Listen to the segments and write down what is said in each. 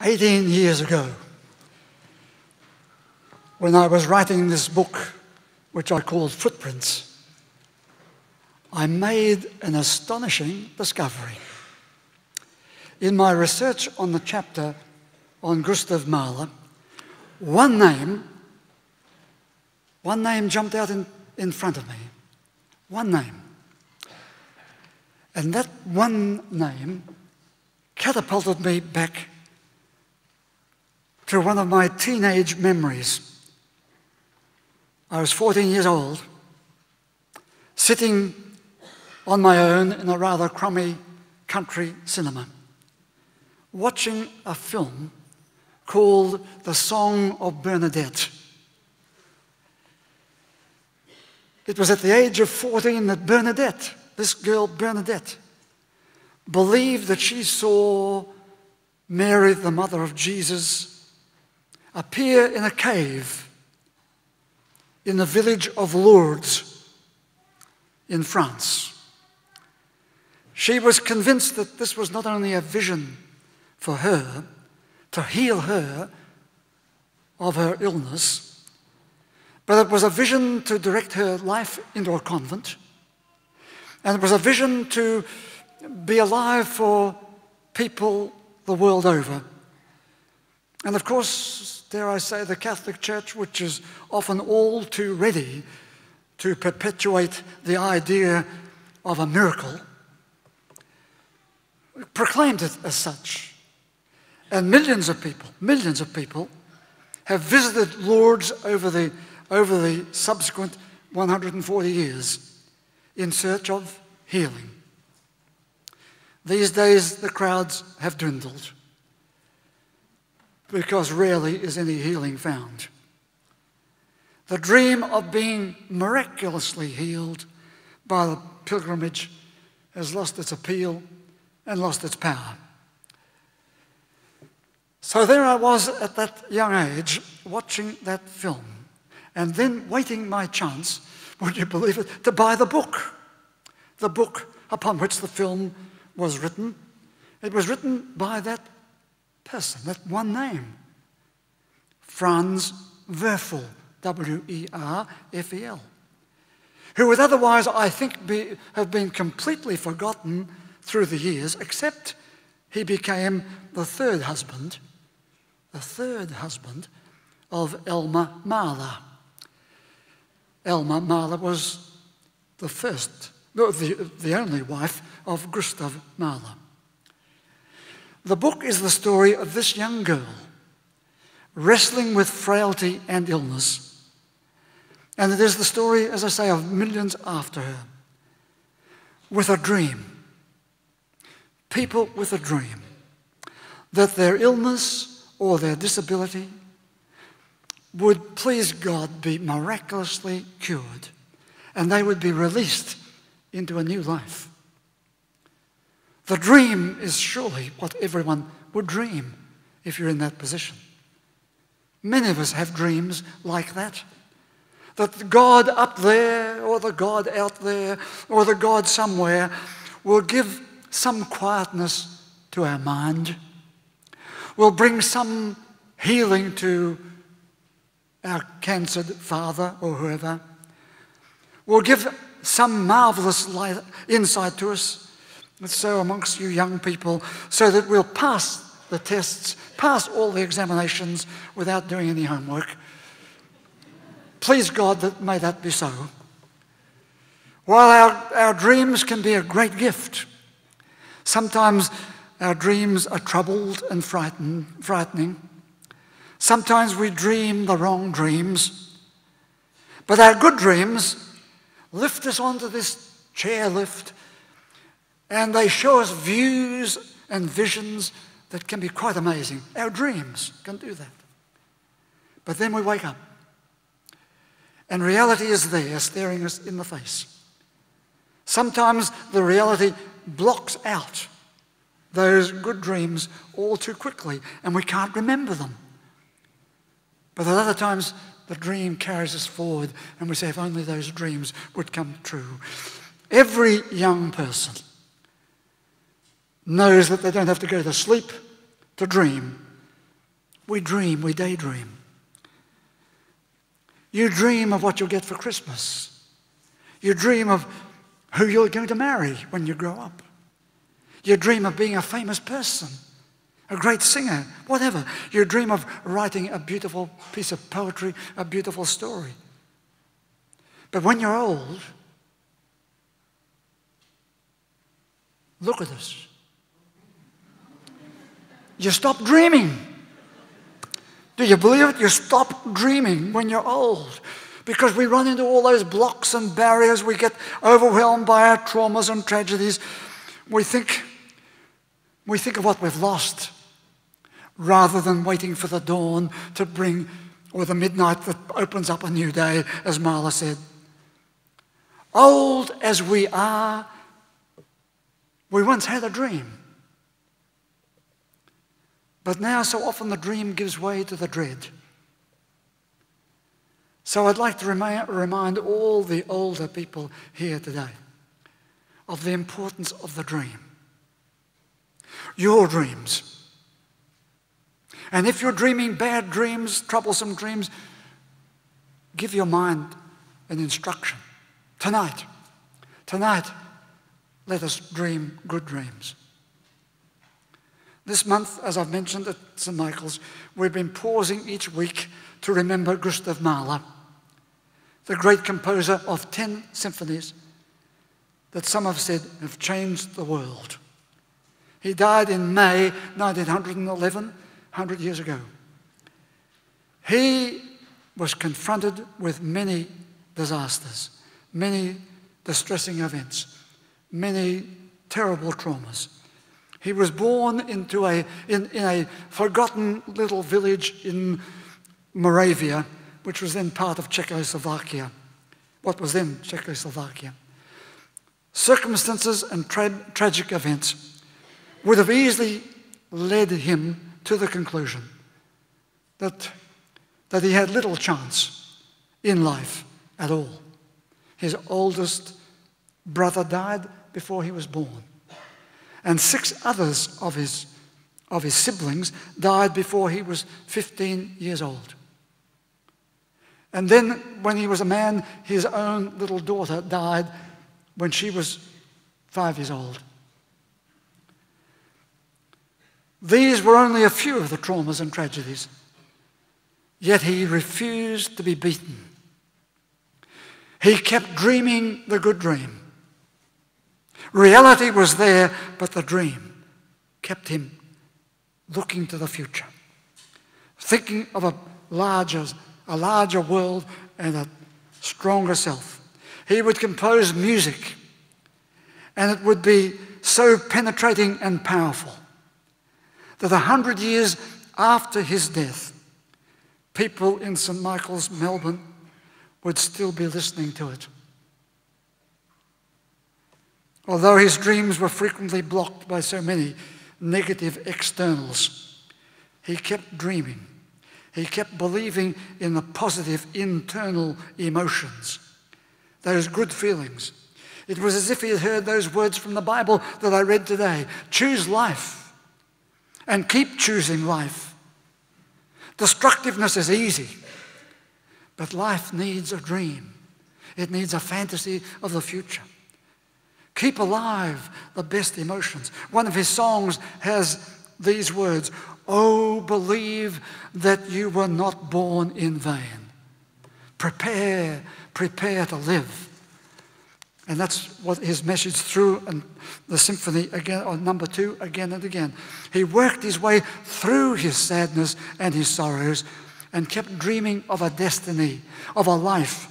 18 years ago, when I was writing this book, which I called Footprints, I made an astonishing discovery. In my research on the chapter on Gustav Mahler, one name jumped out in front of me. One name. And that one name catapulted me back to one of my teenage memories. I was 14 years old, sitting on my own in a rather crummy country cinema, watching a film called The Song of Bernadette. It was at the age of 14 that Bernadette, this girl Bernadette, believed that she saw Mary, the mother of Jesus, appear in a cave in the village of Lourdes in France. She was convinced that this was not only a vision for her, to heal her of her illness, but it was a vision to direct her life into a convent, and it was a vision to be alive for people the world over. And of course, dare I say, the Catholic Church, which is often all too ready to perpetuate the idea of a miracle, proclaimed it as such. And millions of people have visited Lourdes over the subsequent 140 years in search of healing. These days, the crowds have dwindled because rarely is any healing found. The dream of being miraculously healed by the pilgrimage has lost its appeal and lost its power. So there I was at that young age, watching that film, and then waiting my chance, would you believe it, to buy the book upon which the film was written. It was written by that person, that one name, Franz Werfel, W-E-R-F-E-L, who would otherwise, I think, have been completely forgotten through the years, except he became the third husband of Elma Mahler. Elma Mahler was the only wife of Gustav Mahler. The book is the story of this young girl wrestling with frailty and illness. And it is the story, as I say, of millions after her, with a dream. People with a dream that their illness or their disability would, please God, be miraculously cured, and they would be released into a new life. The dream is surely what everyone would dream if you're in that position. Many of us have dreams like that. That the God up there, or the God out there, or the God somewhere will give some quietness to our mind, will bring some healing to our cancered father or whoever, will give some marvelous insight to us. And so amongst you young people, so that we'll pass the tests, pass all the examinations without doing any homework. Please God, may that be so. While our dreams can be a great gift, sometimes our dreams are troubled and frightening. Sometimes we dream the wrong dreams. But our good dreams lift us onto this chairlift, and they show us views and visions that can be quite amazing. Our dreams can do that. But then we wake up, and reality is there, staring us in the face. Sometimes the reality blocks out those good dreams all too quickly, and we can't remember them. But at other times, the dream carries us forward, and we say, if only those dreams would come true. Every young person knows that they don't have to go to sleep to dream. We dream, we daydream. You dream of what you'll get for Christmas. You dream of who you're going to marry when you grow up. You dream of being a famous person, a great singer, whatever. You dream of writing a beautiful piece of poetry, a beautiful story. But when you're old, look at us. You stop dreaming. Do you believe it? You stop dreaming when you're old. Because we run into all those blocks and barriers. We get overwhelmed by our traumas and tragedies. We think of what we've lost rather than waiting for the dawn to bring, or the midnight that opens up a new day, as Marla said. Old as we are, we once had a dream. But now so often the dream gives way to the dread. So I'd like to remind all the older people here today of the importance of the dream. Your dreams. And if you're dreaming bad dreams, troublesome dreams, give your mind an instruction. Tonight, let us dream good dreams. This month, as I've mentioned at St. Michael's, we've been pausing each week to remember Gustav Mahler, the great composer of 10 symphonies that some have said have changed the world. He died in May 1911, 100 years ago. He was confronted with many disasters, many distressing events, many terrible traumas. He was born in a forgotten little village in Moravia, which was then part of Czechoslovakia, what was then Czechoslovakia. Circumstances and tragic events would have easily led him to the conclusion that he had little chance in life at all. His oldest brother died before he was born. And 6 others of his siblings died before he was 15 years old. And then, when he was a man, his own little daughter died when she was 5 years old. These were only a few of the traumas and tragedies. Yet he refused to be beaten. He kept dreaming the good dream. Reality was there, but the dream kept him looking to the future, thinking of a larger world and a stronger self. He would compose music, and it would be so penetrating and powerful that 100 years after his death, people in St. Michael's, Melbourne, would still be listening to it. Although his dreams were frequently blocked by so many negative externals, he kept dreaming. He kept believing in the positive internal emotions, those good feelings. It was as if he had heard those words from the Bible that I read today. Choose life and keep choosing life. Destructiveness is easy, but life needs a dream. It needs a fantasy of the future. Keep alive the best emotions. One of his songs has these words, "Oh, believe that you were not born in vain. Prepare to live." And that's what his message through and the symphony again, or number 2, again and again. He worked his way through his sadness and his sorrows and kept dreaming of a destiny, of a life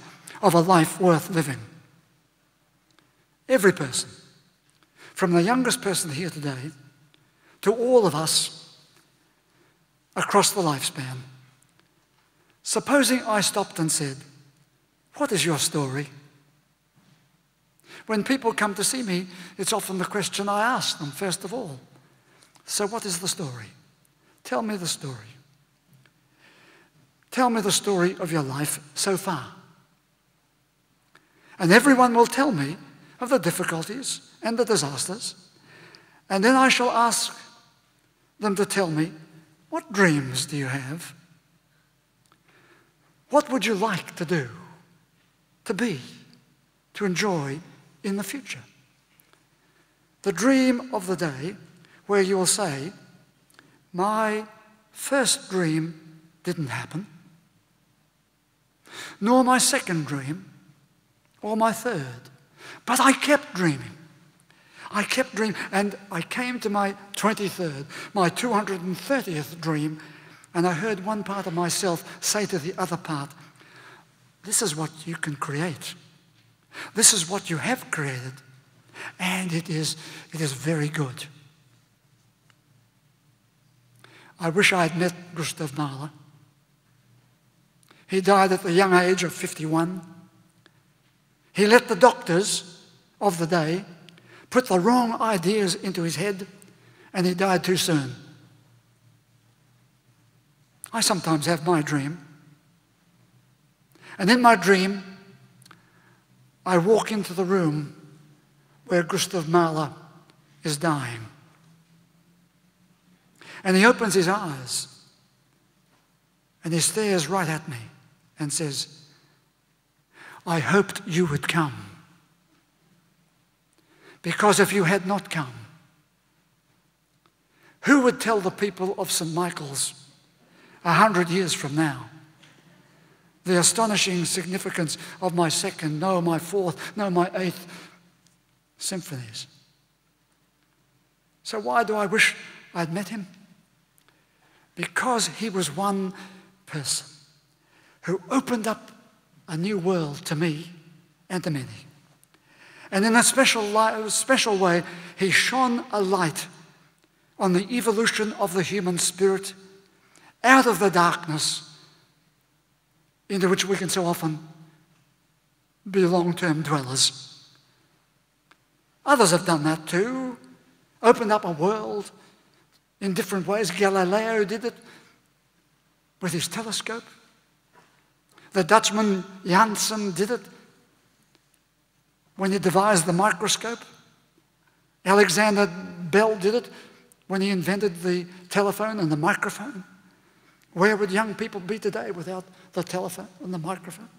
worth living. Every person, from the youngest person here today to all of us across the lifespan. Supposing I stopped and said, "What is your story?" When people come to see me, it's often the question I ask them first of all. So what is the story? Tell me the story. Tell me the story of your life so far. And everyone will tell me of the difficulties and the disasters. And then I shall ask them to tell me What dreams do you have? What would you like to do, to be, to enjoy in the future? The dream of the day where you will say, my first dream didn't happen, nor my second dream, or my third, but I kept dreaming. I kept dreaming, and I came to my 23rd, my 230th dream, and I heard one part of myself say to the other part, this is what you can create. This is what you have created, and it is very good. I wish I had met Gustav Mahler. He died at the young age of 51. He let the doctors of the day put the wrong ideas into his head, and he died too soon. I sometimes have my dream. And in my dream, I walk into the room where Gustav Mahler is dying. And he opens his eyes, and he stares right at me and says, I hoped you would come. Because if you had not come, who would tell the people of St. Michael's 100 years from now the astonishing significance of my second, no, my fourth, no, my eighth symphonies? So why do I wish I'd met him? Because he was one person who opened up a new world to me and to many. And in a special way, he shone a light on the evolution of the human spirit out of the darkness into which we can so often be long-term dwellers. Others have done that too, opened up a world in different ways. Galileo did it with his telescope. The Dutchman Janssen did it when he devised the microscope. Alexander Bell did it when he invented the telephone and the microphone. Where would young people be today without the telephone and the microphone?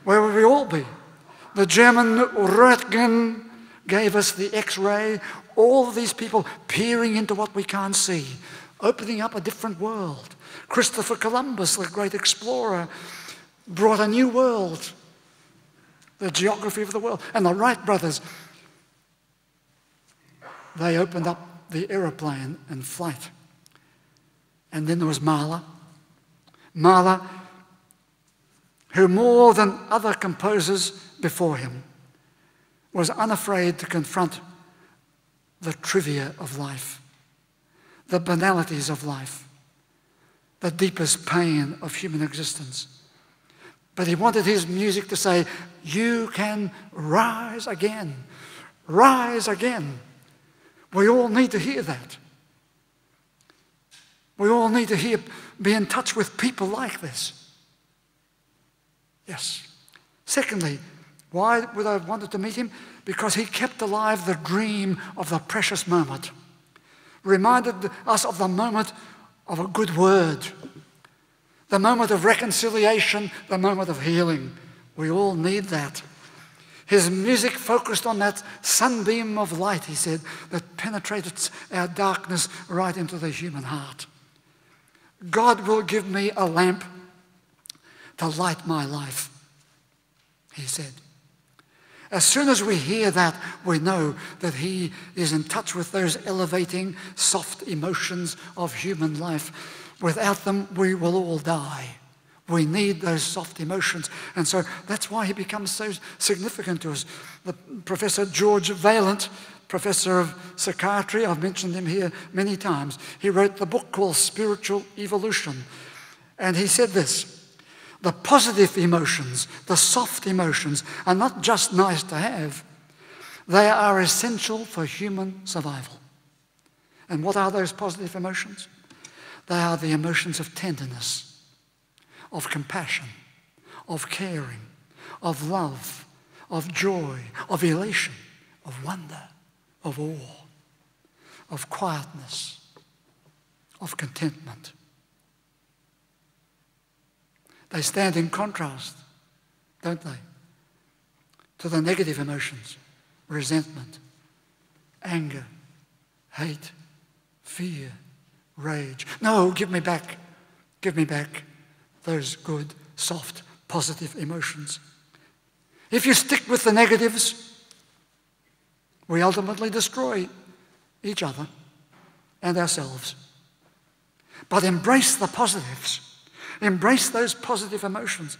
Where would we all be? The German Röntgen gave us the X-ray. All of these people peering into what we can't see, opening up a different world. Christopher Columbus, the great explorer, brought a new world, the geography of the world. And the Wright brothers, they opened up the aeroplane and flight. And then there was Mahler. Mahler, who more than other composers before him, was unafraid to confront the trivia of life, the banalities of life, the deepest pain of human existence. But he wanted his music to say, you can rise again, rise again. We all need to hear that. We all need to be in touch with people like this. Yes. Secondly, why would I have wanted to meet him? Because he kept alive the dream of the precious moment. Reminded us of the moment of a good word. The moment of reconciliation, the moment of healing. We all need that. His music focused on that sunbeam of light, he said, that penetrated our darkness right into the human heart. God will give me a lamp to light my life, he said. As soon as we hear that, we know that he is in touch with those elevating, soft emotions of human life. Without them, we will all die. We need those soft emotions. And so that's why he becomes so significant to us. Professor George Vaillant, professor of psychiatry, I've mentioned him here many times. He wrote the book called Spiritual Evolution. And he said this: the positive emotions, the soft emotions, are not just nice to have. They are essential for human survival. And what are those positive emotions? They are the emotions of tenderness, of compassion, of caring, of love, of joy, of elation, of wonder, of awe, of quietness, of contentment. They stand in contrast, don't they, to the negative emotions, resentment, anger, hate, fear, rage. No, give me back those good, soft, positive emotions. If you stick with the negatives, we ultimately destroy each other and ourselves. But embrace the positives. Embrace those positive emotions.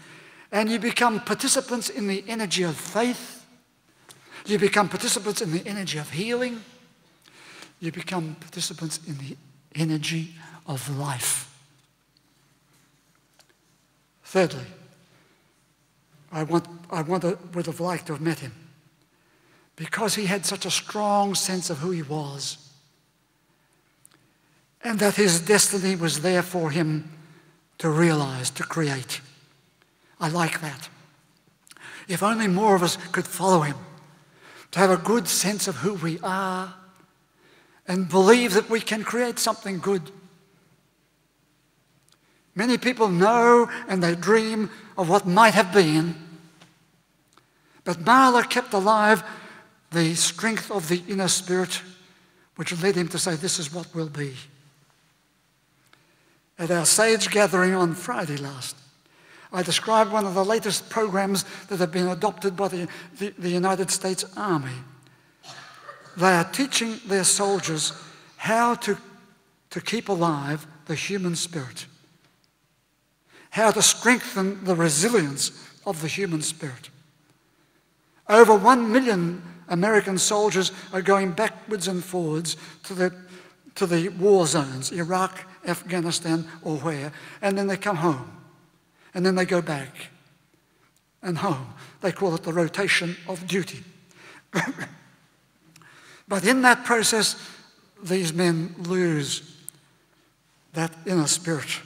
And you become participants in the energy of faith. You become participants in the energy of healing. You become participants in the energy of life. Thirdly, I would have liked to have met him because he had such a strong sense of who he was and that his destiny was there for him to realize, to create. I like that. If only more of us could follow him, to have a good sense of who we are and believe that we can create something good. Many people know and they dream of what might have been, but Marla kept alive the strength of the inner spirit which led him to say, this is what will be. At our Sage gathering on Friday last, I described one of the latest programs that have been adopted by the United States Army. They are teaching their soldiers how to keep alive the human spirit, how to strengthen the resilience of the human spirit. Over 1 million American soldiers are going backwards and forwards to the war zones, Iraq, Afghanistan, or where, and then they come home, and then they go back and home. They call it the rotation of duty. But in that process, these men lose that inner spirit.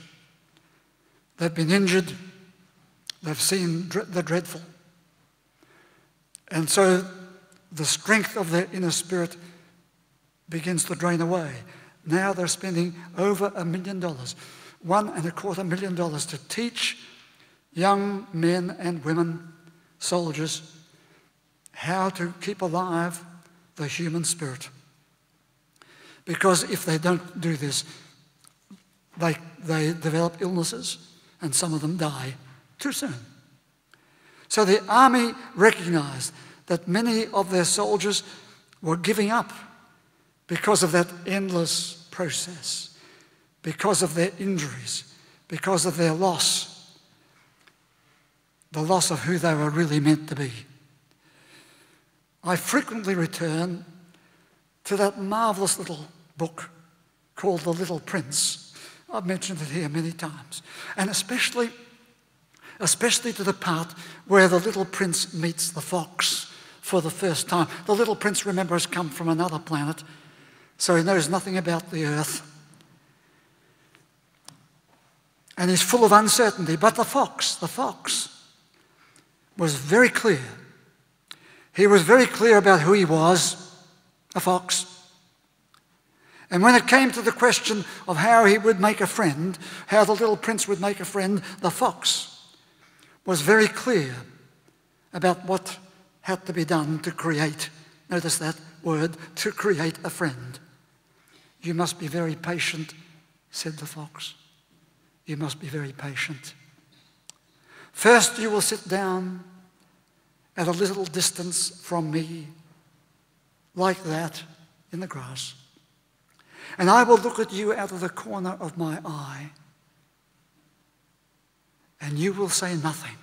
They've been injured, they've seen the dreadful. And so the strength of their inner spirit begins to drain away. Now they're spending over $1 million, $1.25 million to teach young men and women, soldiers, how to keep alive the human spirit. Because if they don't do this, they develop illnesses and some of them die too soon. So the army recognized that many of their soldiers were giving up because of that endless process, because of their injuries, because of their loss, the loss of who they were really meant to be. I frequently return to that marvelous little book called The Little Prince. I've mentioned it here many times. And especially to the part where the little prince meets the fox for the first time. The little prince, remember, has come from another planet, so he knows nothing about the earth. And he's full of uncertainty. But the fox was very clear. He was very clear about who he was, a fox. And when it came to the question of how he would make a friend, how the little prince would make a friend, the fox was very clear about what had to be done to create, notice that word, to create a friend. You must be very patient, said the fox. You must be very patient. First, you will sit down at a little distance from me, like that, in the grass. And I will look at you out of the corner of my eye, and you will say nothing.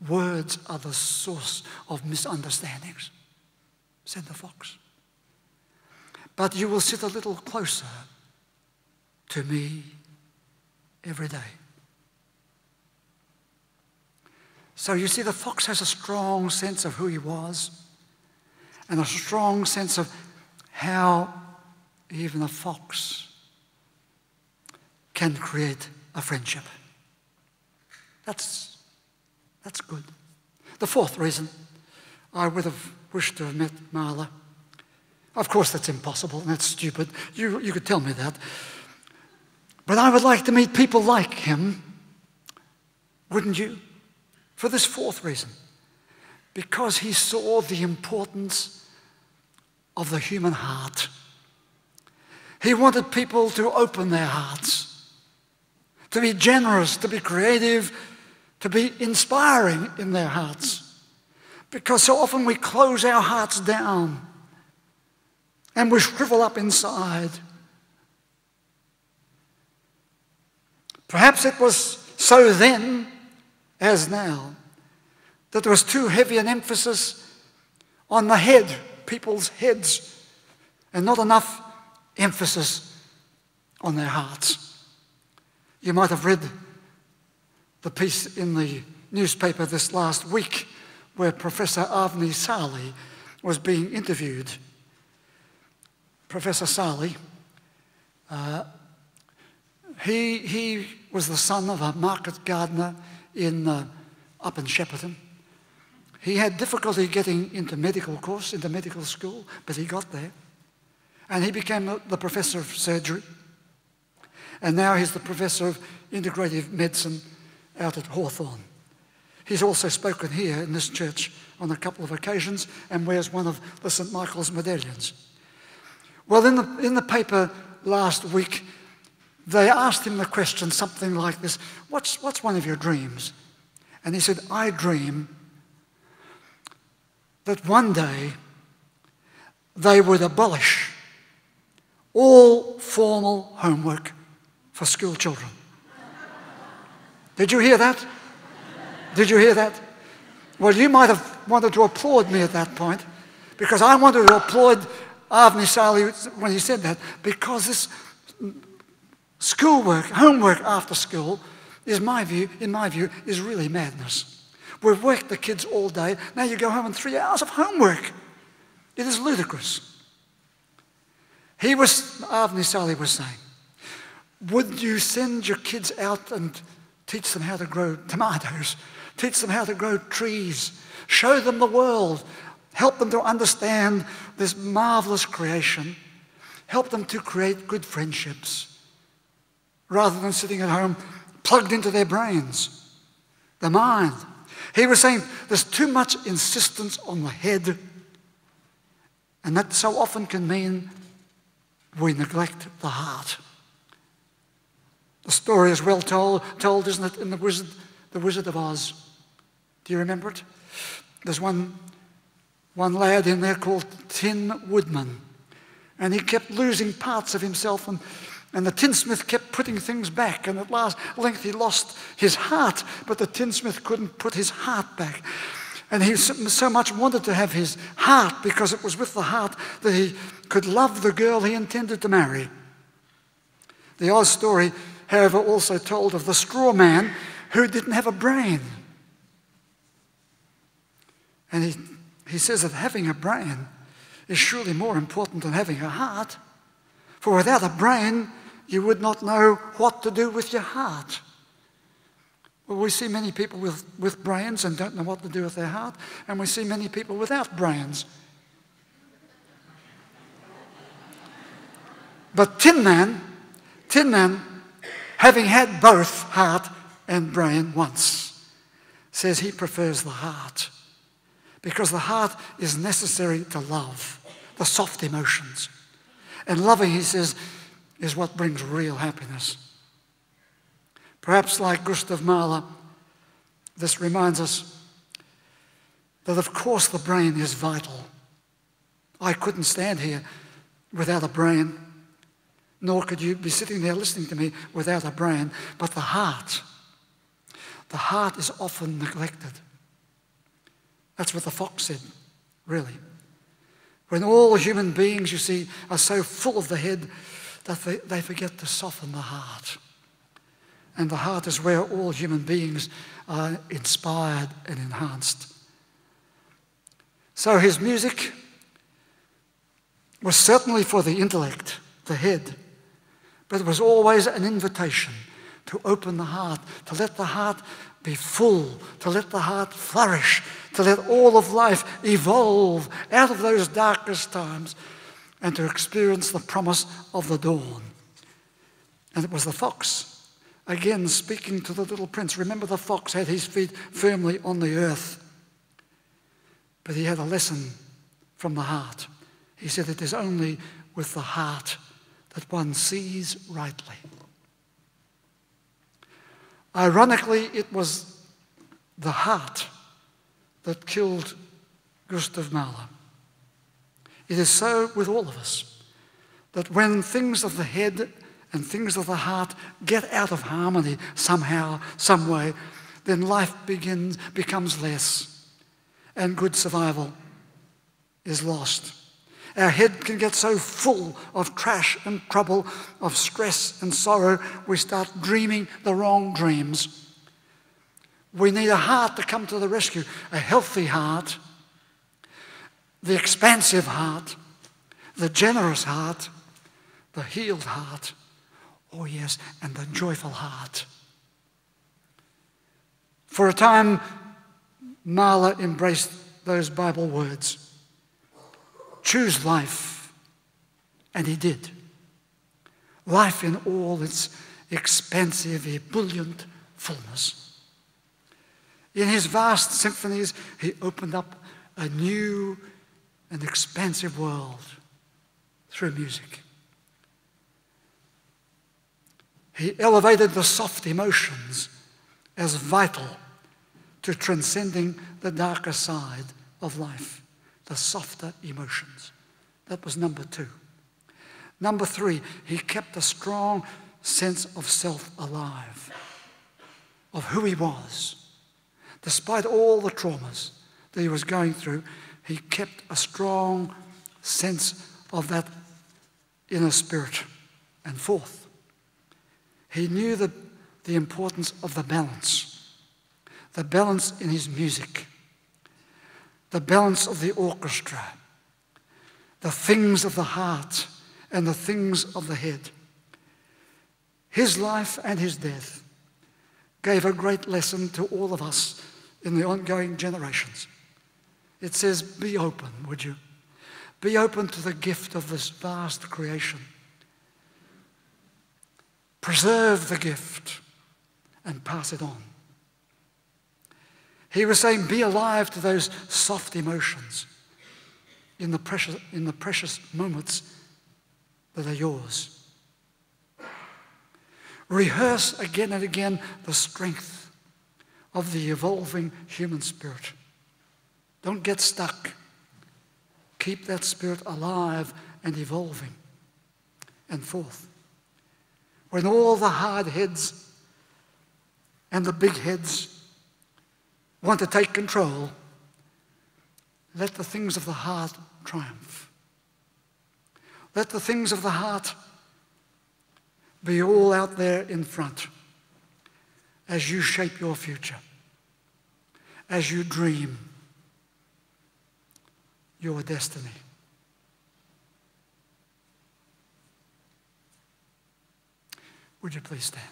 Words are the source of misunderstandings, said the fox. But you will sit a little closer to me every day. So you see, the fox has a strong sense of who he was and a strong sense of how even a fox can create a friendship. That's good. The fourth reason I would have wished to have met Marla Of course, that's impossible and that's stupid. You could tell me that. But I would like to meet people like him, wouldn't you? For this fourth reason. Because he saw the importance of the human heart. He wanted people to open their hearts, to be generous, to be creative, to be inspiring in their hearts. Because so often we close our hearts down and we shrivel up inside. Perhaps it was so then as now that there was too heavy an emphasis on the head, people's heads, and not enough emphasis on their hearts. You might have read the piece in the newspaper this last week where Professor Avni Sali was being interviewed. Professor Sali, he was the son of a market gardener up in Shepparton. He had difficulty getting into medical school, but he got there. And he became the professor of surgery. And now he's the professor of integrative medicine out at Hawthorne. He's also spoken here in this church on a couple of occasions and wears one of the St. Michael's medallions. Well, in the paper last week, they asked him the question, something like this: what's one of your dreams? And he said, I dream that one day they would abolish all formal homework for school children. Did you hear that? Did you hear that? Well, you might have wanted to applaud me at that point, because I wanted to applaud Avni Sali when he said that, because this schoolwork, homework after school, in my view, is really madness. We've worked the kids all day. Now you go home and 3 hours of homework. It is ludicrous. Avni Sali was saying, would you send your kids out and teach them how to grow tomatoes, teach them how to grow trees, show them the world, help them to understand this marvelous creation, help them to create good friendships, rather than sitting at home plugged into their brains, their mind? He was saying there's too much insistence on the head, and that so often can mean we neglect the heart. The story is well told, isn't it, in The Wizard of Oz? Do you remember it? There's one lad in there called Tin Woodman, and he kept losing parts of himself, and the tinsmith kept putting things back, and at length he lost his heart, but the tinsmith couldn't put his heart back. And he so much wanted to have his heart, because it was with the heart that he could love the girl he intended to marry. The Oz story, however, also told of the straw man who didn't have a brain. And he says that having a brain is surely more important than having a heart. For without a brain, you would not know what to do with your heart. Well, we see many people with brains and don't know what to do with their heart, and we see many people without brains. But Tin Man, having had both heart and brain once, says he prefers the heart, because the heart is necessary to love, the soft emotions. And loving, he says, is what brings real happiness. Perhaps like Gustav Mahler, this reminds us that of course the brain is vital. I couldn't stand here without a brain, nor could you be sitting there listening to me without a brain. But the heart is often neglected. That's what the fox said, really. When all human beings, you see, are so full of the head that they forget to soften the heart. And the heart is where all human beings are inspired and enhanced. So his music was certainly for the intellect, the head, but it was always an invitation to open the heart, to let the heart be full, to let the heart flourish, to let all of life evolve out of those darkest times and to experience the promise of the dawn. And it was the fox, again speaking to the little prince. Remember, the fox had his feet firmly on the earth, but he had a lesson from the heart. He said, it is only with the heart that one sees rightly. Ironically, it was the heart that killed Gustav Mahler. It is so with all of us, that when things of the head and things of the heart get out of harmony somehow, some way, then life becomes less, and good survival is lost. Our head can get so full of trash and trouble, of stress and sorrow, we start dreaming the wrong dreams. We need a heart to come to the rescue, a healthy heart, the expansive heart, the generous heart, the healed heart, oh yes, and the joyful heart. For a time, Mahler embraced those Bible words. Choose life, and he did. Life in all its expansive, ebullient fullness. In his vast symphonies, he opened up a new and expansive world through music. He elevated the soft emotions as vital to transcending the darker side of life, the softer emotions. That was number 2. Number 3, he kept a strong sense of self alive, of who he was. Despite all the traumas that he was going through, he kept a strong sense of that inner spirit. And 4th, he knew the importance of the balance in his music, the balance of the orchestra, the things of the heart and the things of the head. His life and his death gave a great lesson to all of us in the ongoing generations. It says, be open, would you? Be open to the gift of this vast creation. Preserve the gift and pass it on. He was saying, be alive to those soft emotions in the precious moments that are yours. Rehearse again and again the strength of the evolving human spirit. Don't get stuck. Keep that spirit alive and evolving. And 4th, when all the hard heads and the big heads want to take control, let the things of the heart triumph. Let the things of the heart be all out there in front as you shape your future, as you dream your destiny. Would you please stand?